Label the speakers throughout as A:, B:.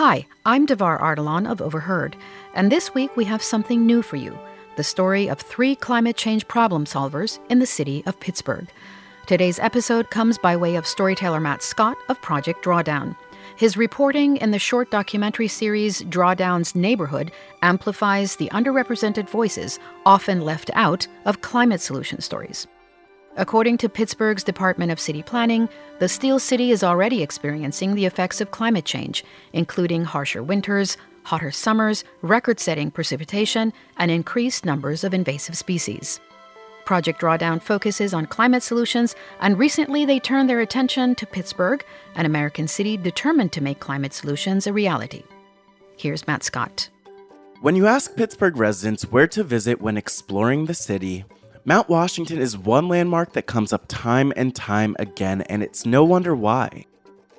A: Hi, I'm Devar Ardalan of Overheard, and this week we have something new for you, the story of 3 climate change problem solvers in the city of Pittsburgh. Today's episode comes by way of storyteller Matt Scott of Project Drawdown. His reporting in the short documentary series Drawdown's Neighborhood amplifies the underrepresented voices often left out of climate solution stories. According to Pittsburgh's Department of City Planning, the Steel City is already experiencing the effects of climate change, including harsher winters, hotter summers, record-setting precipitation, and increased numbers of invasive species. Project Drawdown focuses on climate solutions, and recently they turned their attention to Pittsburgh, an American city determined to make climate solutions a reality. Here's Matt Scott.
B: When you ask Pittsburgh residents where to visit when exploring the city, Mount Washington is one landmark that comes up time and time again, and it's no wonder why.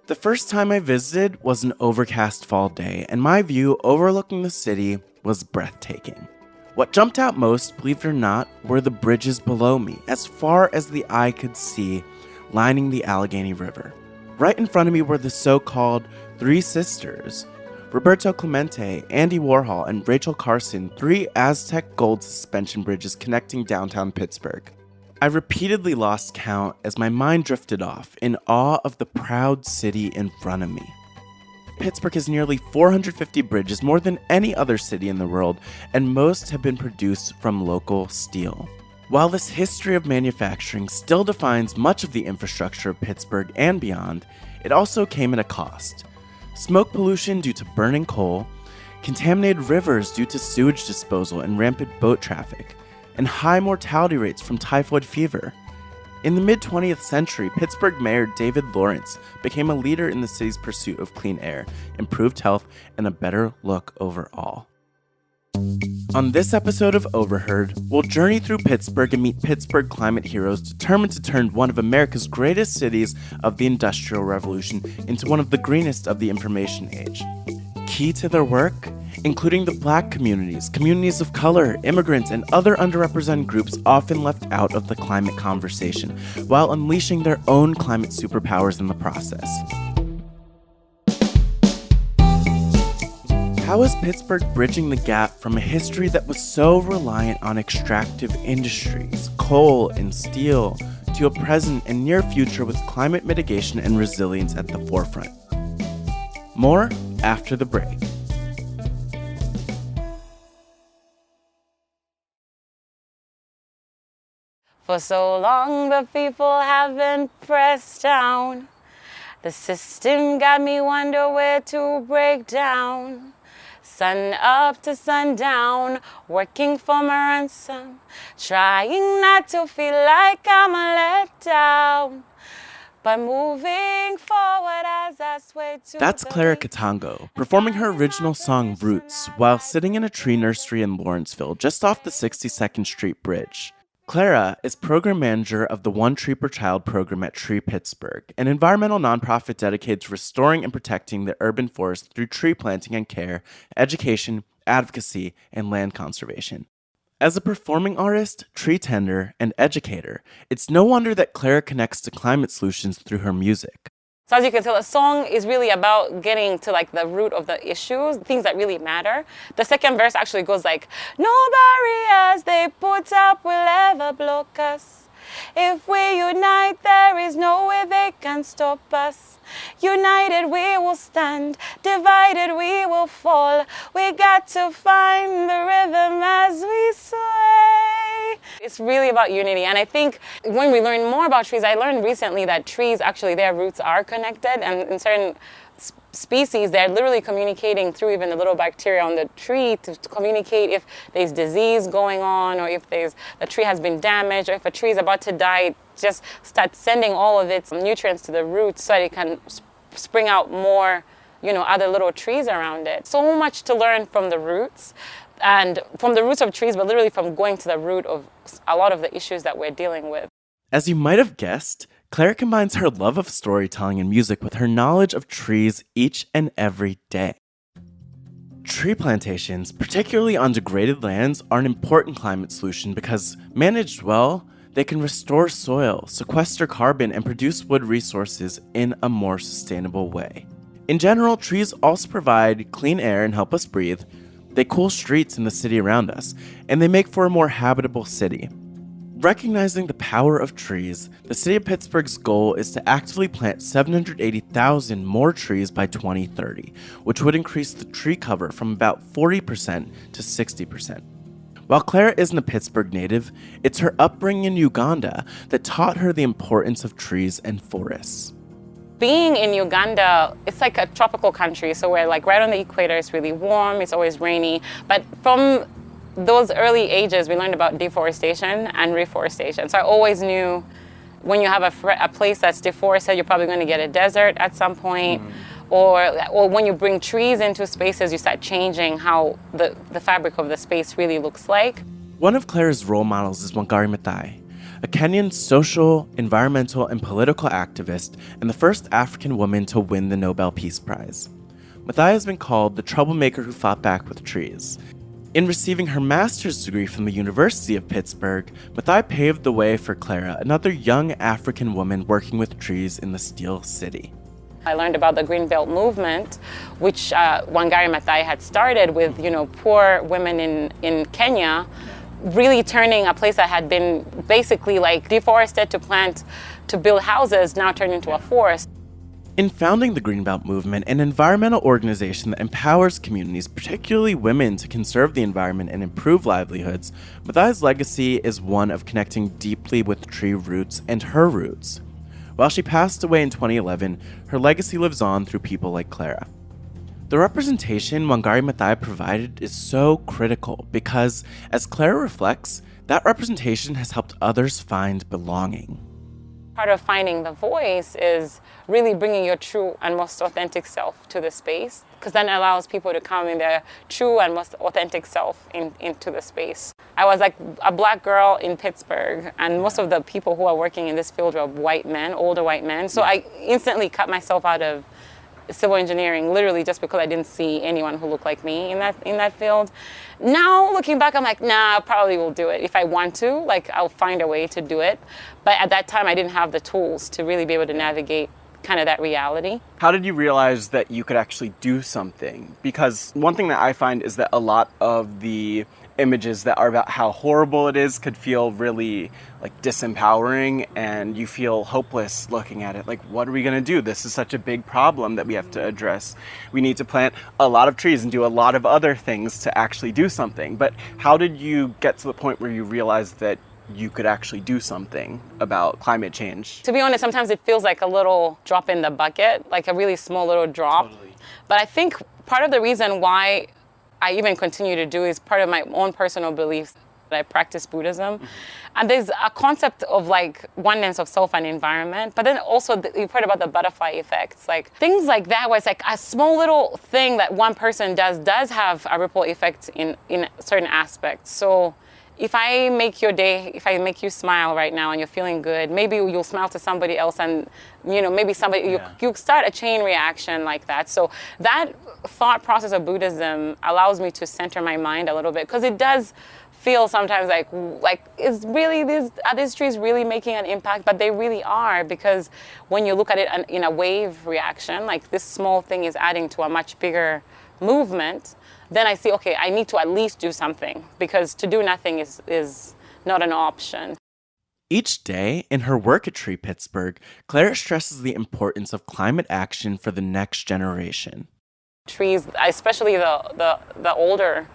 B: The first time I visited was an overcast fall day, and my view overlooking the city was breathtaking. What jumped out most, believe it or not, were the bridges below me, as far as the eye could see, lining the Allegheny River. Right in front of me were the so-called Three Sisters, Roberto Clemente, Andy Warhol, and Rachel Carson, 3 Aztec gold suspension bridges connecting downtown Pittsburgh. I repeatedly lost count as my mind drifted off, in awe of the proud city in front of me. Pittsburgh has nearly 450 bridges, more than any other city in the world, and most have been produced from local steel. While this history of manufacturing still defines much of the infrastructure of Pittsburgh and beyond, it also came at a cost. Smoke pollution due to burning coal, contaminated rivers due to sewage disposal and rampant boat traffic, and high mortality rates from typhoid fever. In the mid-20th century, Pittsburgh Mayor David Lawrence became a leader in the city's pursuit of clean air, improved health, and a better look overall. On this episode of Overheard, we'll journey through Pittsburgh and meet Pittsburgh climate heroes determined to turn one of America's greatest cities of the Industrial Revolution into one of the greenest of the information age. Key to their work? Including the Black communities, communities of color, immigrants, and other underrepresented groups often left out of the climate conversation, while unleashing their own climate superpowers in the process. How is Pittsburgh bridging the gap from a history that was so reliant on extractive industries, coal and steel, to a present and near future with climate mitigation and resilience at the forefront? More after the break.
C: For so long the people have been pressed down. The system got me wonder where to break down. Sun up to sundown, working for my ransom, trying not to feel like I'm a letdown, but moving forward as I sway to.
B: That's Clara Kitango, performing her original song Roots while sitting in a tree nursery in Lawrenceville, just off the 62nd Street Bridge. Clara is program manager of the One Tree Per Child program at Tree Pittsburgh, an environmental nonprofit dedicated to restoring and protecting the urban forest through tree planting and care, education, advocacy, and land conservation. As a performing artist, tree tender, and educator, it's no wonder that Clara connects to climate solutions through her music.
C: So as you can tell, the song is really about getting to the root of the issues, things that really matter. The second verse actually goes like, no barriers they put up will ever block us. If we unite, there is no way they can stop us. United we will stand, divided we will fall. We got to find the rhythm as we sway. It's really about unity, and I think when we learn more about trees, I learned recently that trees, actually their roots are connected, and in certain species, they're literally communicating through even the little bacteria on the tree to communicate if there's disease going on, or if the tree has been damaged, or if a tree is about to die. It just start sending all of its nutrients to the roots so that it can spring out more, other little trees around it. So much to learn from the roots, and from the roots of trees, but literally from going to the root of a lot of the issues that we're dealing with.
B: As you might have guessed, Clara combines her love of storytelling and music with her knowledge of trees each and every day. Tree plantations, particularly on degraded lands, are an important climate solution because, managed well, they can restore soil, sequester carbon, and produce wood resources in a more sustainable way. In general, trees also provide clean air and help us breathe. They cool streets in the city around us, and they make for a more habitable city. Recognizing the power of trees, the city of Pittsburgh's goal is to actively plant 780,000 more trees by 2030, which would increase the tree cover from about 40% to 60%. While Clara isn't a Pittsburgh native, it's her upbringing in Uganda that taught her the importance of trees and forests.
C: Being in Uganda, it's like a tropical country, so we're like right on the equator. It's really warm, it's always rainy, but from those early ages, we learned about deforestation and reforestation. So I always knew when you have a place that's deforested, you're probably going to get a desert at some point. Or when you bring trees into spaces, you start changing how the fabric of the space really looks like.
B: One of Clara's role models is Wangari Maathai, a Kenyan social, environmental, and political activist and the first African woman to win the Nobel Peace Prize. Maathai has been called the troublemaker who fought back with trees. In receiving her master's degree from the University of Pittsburgh, Maathai paved the way for Clara, another young African woman working with trees in the Steel City.
C: I learned about the Green Belt movement, which Wangari Maathai had started with, poor women in Kenya, really turning a place that had been basically like deforested to build houses, now turned into a forest.
B: In founding the Greenbelt movement, an environmental organization that empowers communities, particularly women, to conserve the environment and improve livelihoods, Maathai's legacy is one of connecting deeply with tree roots and her roots. While she passed away in 2011, her legacy lives on through people like Clara. The representation Wangari Maathai provided is so critical because, as Clara reflects, that representation has helped others find belonging.
C: Part of finding the voice is really bringing your true and most authentic self to the space, because then it allows people to come in their true and most authentic self into the space. I was like a black girl in Pittsburgh, and most of the people who are working in this field were white men, older white men. So I instantly cut myself out of civil engineering, literally just because I didn't see anyone who looked like me in that field. Now, looking back, I'm like, nah, I probably will do it. If I want to, I'll find a way to do it. But at that time, I didn't have the tools to really be able to navigate kind of that reality.
D: How did you realize that you could actually do something? Because one thing that I find is that a lot of the images that are about how horrible it is could feel really disempowering, and you feel hopeless looking at it. What are we going to do? This is such a big problem that we have to address. We need to plant a lot of trees and do a lot of other things to actually do something. But how did you get to the point where you realized that you could actually do something about climate change?
C: To be honest, sometimes it feels like a little drop in the bucket, like a really small little drop.
D: Totally.
C: But I think part of the reason why I even continue to do is part of my own personal beliefs. I practice Buddhism. Mm-hmm. And there's a concept of oneness of self and environment, but then also you've heard about the butterfly effects, things like that, where it's a small little thing that one person does have a ripple effect in certain aspects. So if I make your day, if I make you smile right now and you're feeling good, maybe you'll smile to somebody else, and maybe somebody you start a chain reaction like that. So that thought process of Buddhism allows me to center my mind a little bit, because it does feel sometimes like is really are these trees really making an impact? But they really are, because when you look at it in a wave reaction, this small thing is adding to a much bigger movement. Then I see, okay, I need to at least do something, because to do nothing is not an option.
B: Each day, in her work at Tree Pittsburgh, Clara stresses the importance of climate action for the next generation.
C: Trees, especially the older,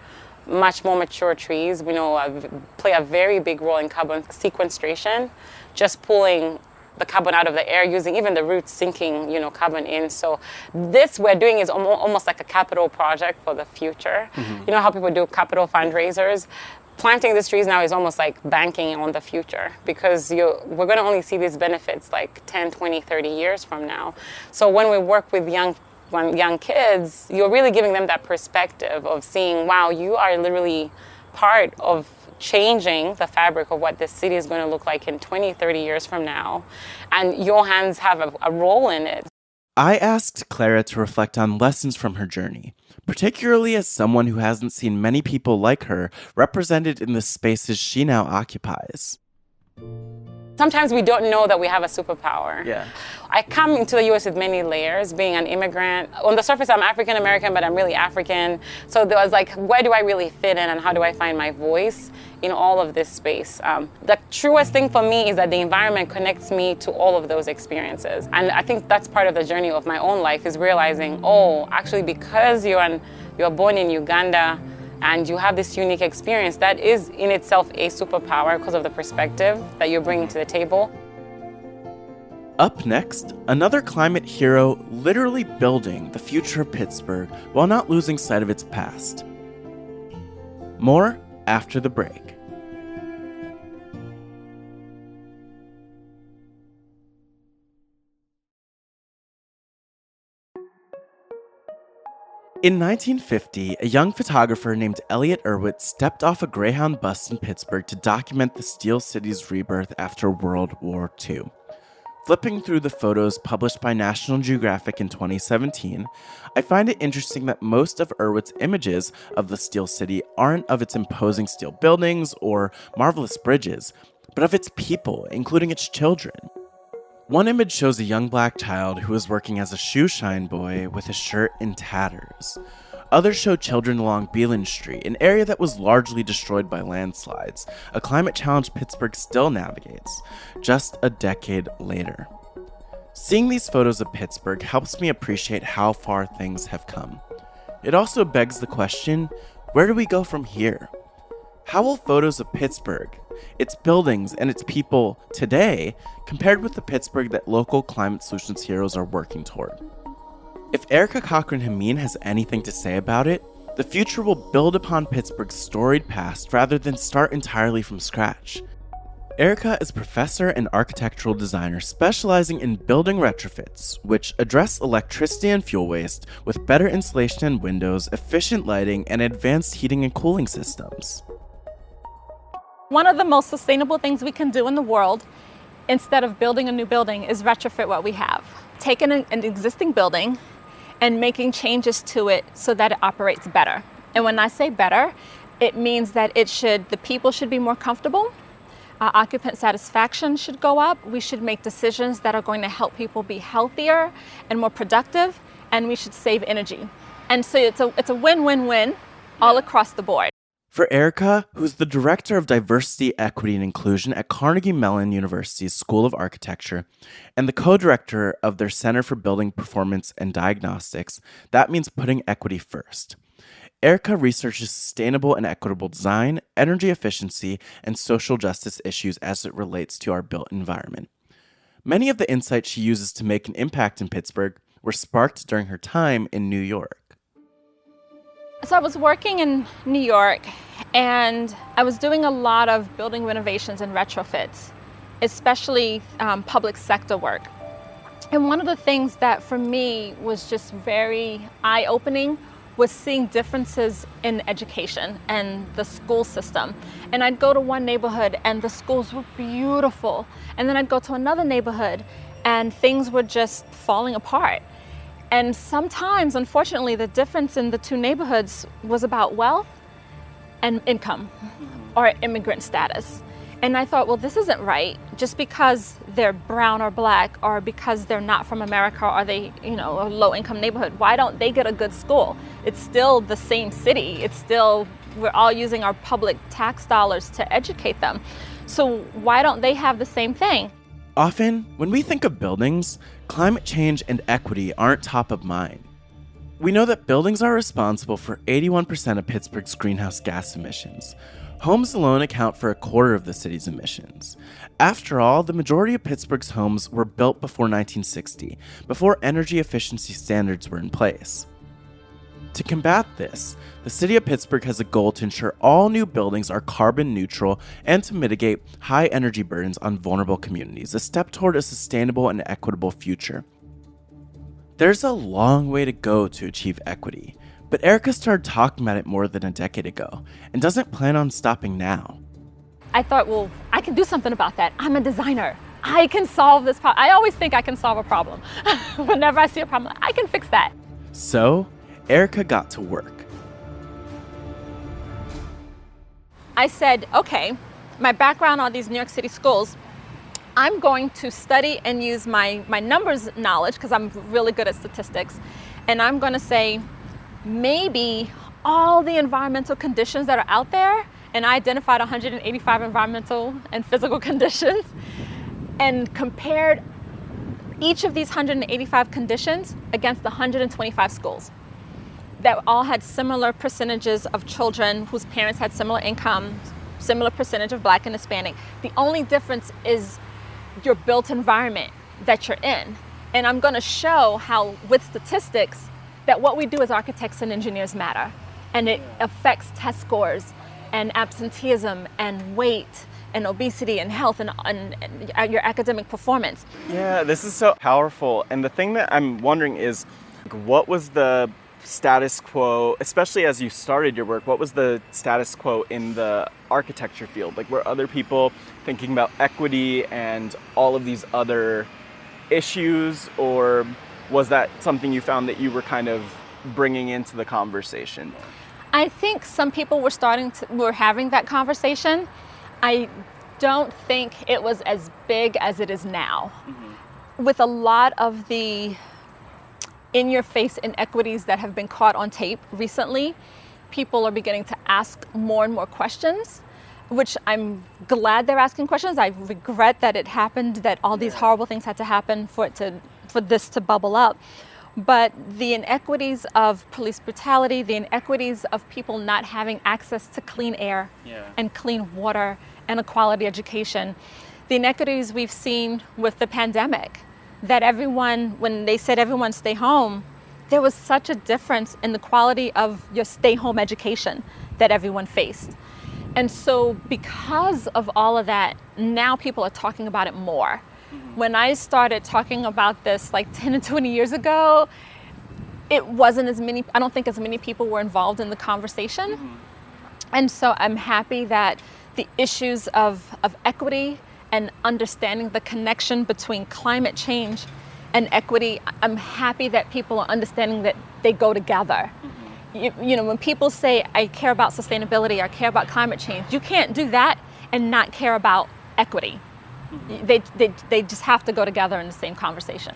C: much more mature trees, play a very big role in carbon sequestration, just pulling the carbon out of the air, using even the roots sinking, carbon in. So this we're doing is almost like a capital project for the future. Mm-hmm. You know how people do capital fundraisers? Planting these trees now is almost like banking on the future, because we're going to only see these benefits 10, 20, 30 years from now. So when we work with young kids, you're really giving them that perspective of seeing, wow, you are literally part of changing the fabric of what this city is going to look like in 20, 30 years from now. And your hands have a role in it.
B: I asked Clara to reflect on lessons from her journey, particularly as someone who hasn't seen many people like her represented in the spaces she now occupies.
C: Sometimes we don't know that we have a superpower.
D: Yeah.
C: I come into the US with many layers, being an immigrant. On the surface, I'm African American, but I'm really African. So there was like, where do I really fit in and how do I find my voice in all of this space? The truest thing for me is that the environment connects me to all of those experiences. And I think that's part of the journey of my own life, is realizing, oh, actually because you're born in Uganda, and you have this unique experience, that is in itself a superpower because of the perspective that you're bringing to the table.
B: Up next, another climate hero literally building the future of Pittsburgh while not losing sight of its past. More after the break. In 1950, a young photographer named Elliot Erwitt stepped off a Greyhound bus in Pittsburgh to document the Steel City's rebirth after World War II. Flipping through the photos published by National Geographic in 2017, I find it interesting that most of Erwitt's images of the Steel City aren't of its imposing steel buildings or marvelous bridges, but of its people, including its children. One image shows a young black child who is working as a shoe shine boy with his shirt in tatters. Others show children along Beeland Street, an area that was largely destroyed by landslides, a climate challenge Pittsburgh still navigates, just a decade later. Seeing these photos of Pittsburgh helps me appreciate how far things have come. It also begs the question, where do we go from here? How will photos of Pittsburgh, its buildings, and its people today compared with the Pittsburgh that local climate solutions heroes are working toward? If Erica Cochran Hameen has anything to say about it, the future will build upon Pittsburgh's storied past rather than start entirely from scratch. Erica is a professor and architectural designer specializing in building retrofits, which address electricity and fuel waste with better insulation and windows, efficient lighting, and advanced heating and cooling systems.
E: One of the most sustainable things we can do in the world, instead of building a new building, is retrofit what we have. Taking an existing building and making changes to it so that it operates better. And when I say better, it means that the people should be more comfortable, occupant satisfaction should go up, we should make decisions that are going to help people be healthier and more productive, and we should save energy. And so it's a win-win-win all across the board.
B: For Erica, who's the Director of Diversity, Equity, and Inclusion at Carnegie Mellon University's School of Architecture and the co-director of their Center for Building Performance and Diagnostics, that means putting equity first. Erica researches sustainable and equitable design, energy efficiency, and social justice issues as it relates to our built environment. Many of the insights she uses to make an impact in Pittsburgh were sparked during her time in New York.
E: So I was working in New York, and I was doing a lot of building renovations and retrofits, especially public sector work. And one of the things that for me was just very eye-opening was seeing differences in education and the school system. And I'd go to one neighborhood and the schools were beautiful. And then I'd go to another neighborhood and things were just falling apart. And sometimes, unfortunately, the difference in the two neighborhoods was about wealth and income or immigrant status. And I thought, well, this isn't right. Just because they're brown or black or because they're not from America or they, a low-income neighborhood, why don't they get a good school? It's still the same city. We're all using our public tax dollars to educate them. So why don't they have the same thing?
B: Often, when we think of buildings, climate change and equity aren't top of mind. We know that buildings are responsible for 81% of Pittsburgh's greenhouse gas emissions. Homes alone account for a quarter of the city's emissions. After all, the majority of Pittsburgh's homes were built before 1960, before energy efficiency standards were in place. To combat this, the city of Pittsburgh has a goal to ensure all new buildings are carbon neutral and to mitigate high energy burdens on vulnerable communities, a step toward a sustainable and equitable future. There's a long way to go to achieve equity, but Erica started talking about it more than a decade ago and doesn't plan on stopping now.
E: I thought, well, I can do something about that. I'm a designer. I can solve this problem. I always think I can solve a problem. Whenever I see a problem, I can fix that.
B: So, Erica got to work.
E: I said, okay, my background on these New York City schools, I'm going to study and use my numbers knowledge, because I'm really good at statistics, and I'm going to say maybe all the environmental conditions that are out there, and I identified 185 environmental and physical conditions and compared each of these 185 conditions against the 125 schools that all had similar percentages of children whose parents had similar income, similar percentage of Black and Hispanic. The only difference is your built environment that you're in. And I'm going to show how, with statistics, that what we do as architects and engineers matter. And it affects test scores and absenteeism and weight and obesity and health and your academic performance.
D: Yeah, this is so powerful. And the thing that I'm wondering is, what was the status quo, especially as you started your work, what was the status quo in the architecture field? Like, were other people thinking about equity and all of these other issues, or was that something you found that you were kind of bringing into the conversation?
E: I think some people were having that conversation. I don't think it was as big as it is now. Mm-hmm. With a lot of the in-your-face inequities that have been caught on tape recently, people are beginning to ask more and more questions, which I'm glad they're asking questions. I regret that it happened, that all these horrible things had to happen for this to bubble up. But the inequities of police brutality, the inequities of people not having access to clean air and clean water and a quality education, the inequities we've seen with the pandemic, that everyone, when they said everyone stay home, there was such a difference in the quality of your stay home education that everyone faced. And so because of all of that, now people are talking about it more. When I started talking about this like 10 and 20 years ago, it wasn't as many, I don't think as many people were involved in the conversation. Mm-hmm. And so I'm happy that the issues of equity and understanding the connection between climate change and equity, I'm happy that people are understanding that they go together. Mm-hmm. You know, when people say, I care about sustainability, I care about climate change, you can't do that and not care about equity. They just have to go together in the same conversation.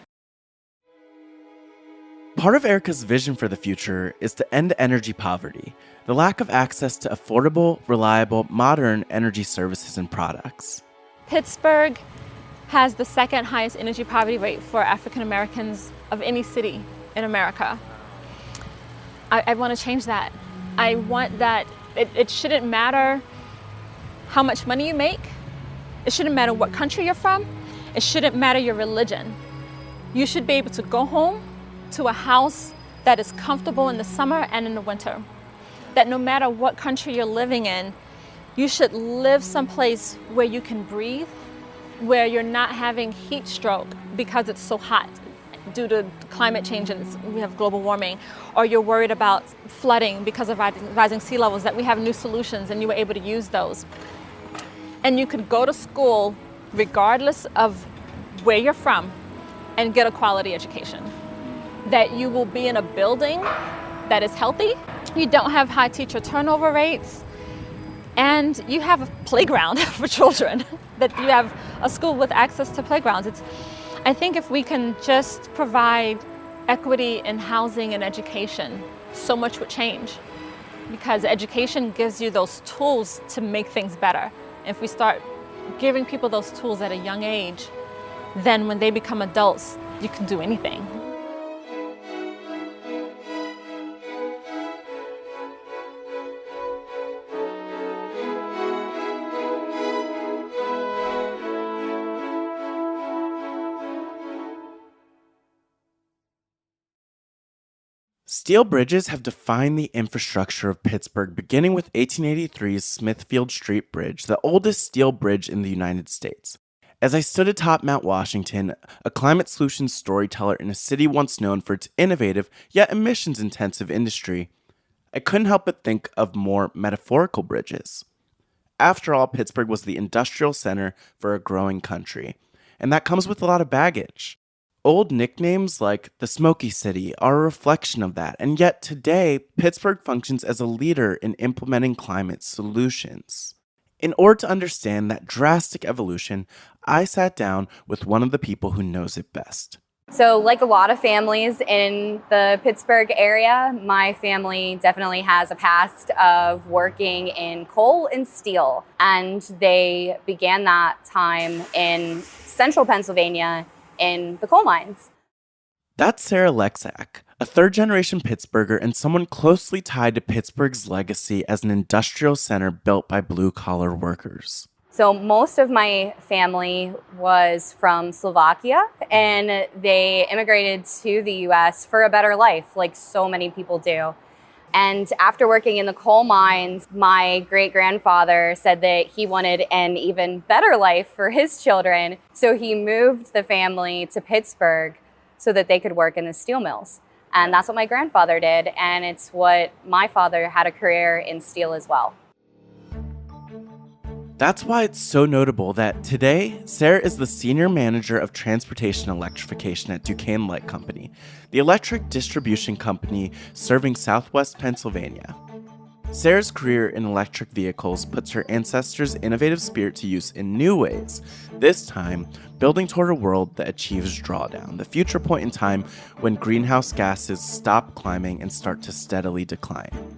B: Part of Erica's vision for the future is to end energy poverty, the lack of access to affordable, reliable, modern energy services and products.
E: Pittsburgh has the second highest energy poverty rate for African Americans of any city in America. I want to change that. I want that it shouldn't matter how much money you make. It shouldn't matter what country you're from. It shouldn't matter your religion. You should be able to go home to a house that is comfortable in the summer and in the winter. That no matter what country you're living in, you should live someplace where you can breathe, where you're not having heat stroke because it's so hot due to climate change and we have global warming, or you're worried about flooding because of rising sea levels, that we have new solutions and you were able to use those. And you could go to school regardless of where you're from and get a quality education. That you will be in a building that is healthy, you don't have high teacher turnover rates, and you have a playground for children, that you have a school with access to playgrounds. I think if we can just provide equity in housing and education, so much would change. Because education gives you those tools to make things better. If we start giving people those tools at a young age, then when they become adults, you can do anything.
B: Steel bridges have defined the infrastructure of Pittsburgh, beginning with 1883's Smithfield Street Bridge, the oldest steel bridge in the United States. As I stood atop Mount Washington, a climate solutions storyteller in a city once known for its innovative yet emissions-intensive industry, I couldn't help but think of more metaphorical bridges. After all, Pittsburgh was the industrial center for a growing country, and that comes with a lot of baggage. Old nicknames like the Smoky City are a reflection of that, and yet today, Pittsburgh functions as a leader in implementing climate solutions. In order to understand that drastic evolution, I sat down with one of the people who knows it best.
F: So like a lot of families in the Pittsburgh area, my family definitely has a past of working in coal and steel. And they began that time in central Pennsylvania in the coal mines.
B: That's Sarah Lexak, a third-generation Pittsburgher and someone closely tied to Pittsburgh's legacy as an industrial center built by blue-collar workers.
F: So most of my family was from Slovakia, and they immigrated to the U.S. for a better life, like so many people do. And after working in the coal mines, my great-grandfather said that he wanted an even better life for his children, so he moved the family to Pittsburgh so that they could work in the steel mills. And that's what my grandfather did, and it's what my father had a career in steel as well.
B: That's why it's so notable that today, Sarah is the Senior Manager of Transportation Electrification at Duquesne Light Company, the electric distribution company serving Southwest Pennsylvania. Sarah's career in electric vehicles puts her ancestors' innovative spirit to use in new ways, this time building toward a world that achieves drawdown, the future point in time when greenhouse gases stop climbing and start to steadily decline.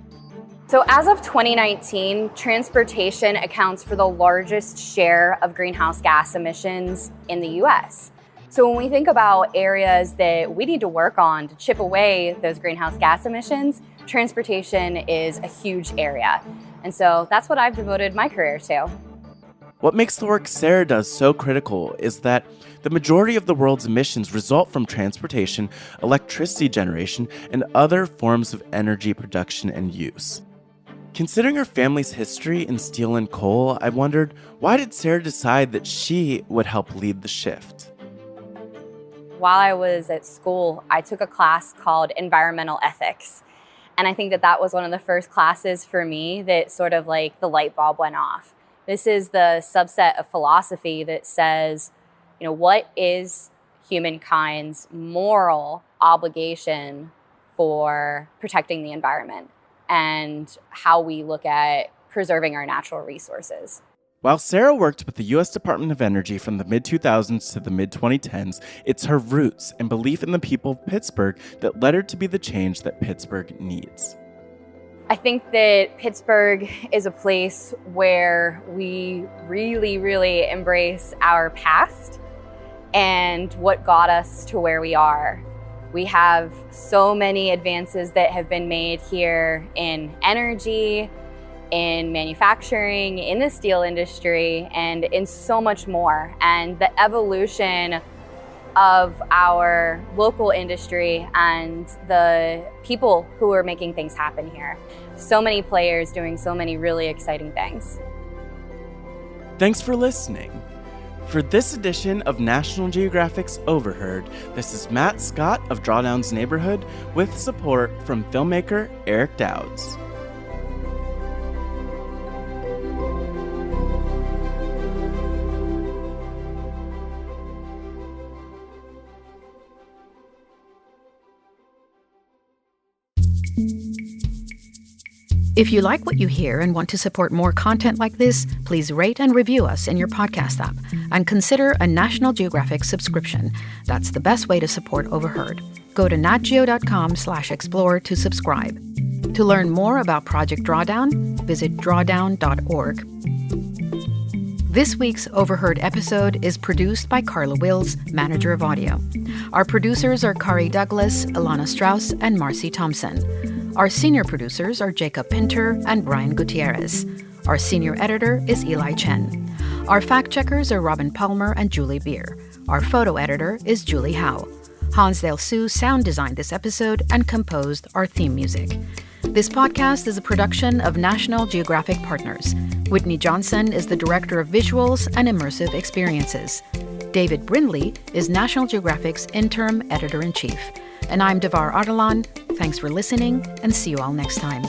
F: So as of 2019, transportation accounts for the largest share of greenhouse gas emissions in the US. So when we think about areas that we need to work on to chip away those greenhouse gas emissions, transportation is a huge area. And so that's what I've devoted my career to.
B: What makes the work Sarah does so critical is that the majority of the world's emissions result from transportation, electricity generation, and other forms of energy production and use. Considering her family's history in steel and coal, I wondered, why did Sarah decide that she would help lead the shift?
F: While I was at school, I took a class called Environmental Ethics. And I think that that was one of the first classes for me that sort of like the light bulb went off. This is the subset of philosophy that says, what is humankind's moral obligation for protecting the environment and how we look at preserving our natural resources.
B: While Sarah worked with the U.S. Department of Energy from the mid-2000s to the mid-2010s, it's her roots and belief in the people of Pittsburgh that led her to be the change that Pittsburgh needs.
F: I think that Pittsburgh is a place where we really, really embrace our past and what got us to where we are. We have so many advances that have been made here in energy, in manufacturing, in the steel industry, and in so much more. And the evolution of our local industry and the people who are making things happen here. So many players doing so many really exciting things.
B: Thanks for listening. For this edition of National Geographic's Overheard, this is Matt Scott of Drawdown's Neighborhood with support from filmmaker Eric Dowds.
A: If you like what you hear and want to support more content like this, please rate and review us in your podcast app and consider a National Geographic subscription. That's the best way to support Overheard. Go to natgeo.com/explore to subscribe. To learn more about Project Drawdown, visit drawdown.org. This week's Overheard episode is produced by Carla Wills, Manager of Audio. Our producers are Kari Douglas, Ilana Strauss, and Marcy Thompson. Our senior producers are Jacob Pinter and Brian Gutierrez. Our senior editor is Eli Chen. Our fact-checkers are Robin Palmer and Julie Beer. Our photo editor is Julie Howe. Hansdale Sue sound designed this episode and composed our theme music. This podcast is a production of National Geographic Partners. Whitney Johnson is the Director of Visuals and Immersive Experiences. David Brindley is National Geographic's Interim Editor-in-Chief. And I'm Devar Ardalan. Thanks for listening, and see you all next time.